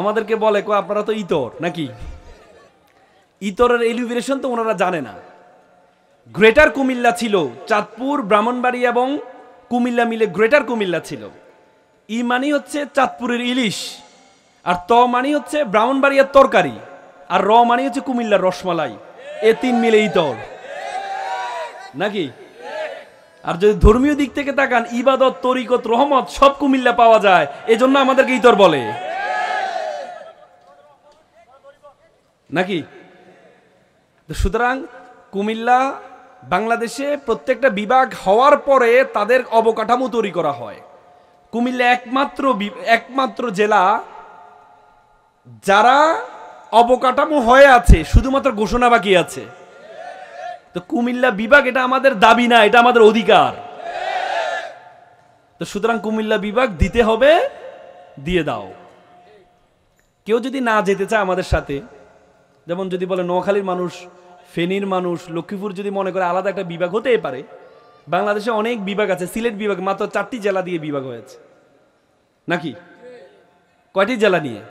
আমাদেরকে বলে কো আপনারা তো ইতর নাকি, ইতরের এলিভেশন তো ওনারা জানে না। গ্রেটার কুমিল্লা ছিল, চাঁদপুর, ব্রাহ্মণবাড়িয়া এবং কুমিল্লা মিলে গ্রেটার কুমিল্লা ছিল। ই মানি হচ্ছে চাঁদপুরের ইলিশ, আর ত মানি হচ্ছে ব্রাহ্মণবাড়িয়ার তরকারি, আর র মানি হচ্ছে কুমিল্লার রসমালাই। এ তিন মিলে ইতর নাকি। আর যদি ধর্মীয় দিক থেকে তাকান, ইবাদত, তরিকত, রহমত সব কুমিল্লা পাওয়া যায়, এজন্য আমাদেরকে ইতর বলে নাকি। সুতরাং কুমিল্লা বাংলাদেশে প্রত্যেকটা বিভাগ হওয়ার পরে তাদের অবকাঠামো তৈরি করা হয়। কুমিল্লা একমাত্র জেলা যারা অবকাঠামো হয়ে আছে, শুধুমাত্র ঘোষণা বাকি আছে। তো কুমিল্লা বিভাগ এটা আমাদের দাবি না, এটা আমাদের অধিকার। তো সুতরাং কুমিল্লা বিভাগ দিতে হবে, দিয়ে দাও। কেউ যদি না যেতে চায় আমাদের সাথে, যেমন যদি বলে নোয়াখালীর মানুষ, ফেনীর মানুষ, লক্ষ্মীপুর যদি মনে করে আলাদা একটা বিভাগ হতেই পারে। বাংলাদেশে অনেক বিভাগ আছে, সিলেট বিভাগ মাত্র 4টি জেলা দিয়ে বিভাগ হয়েছে নাকি, কয়টি জেলা নিয়ে?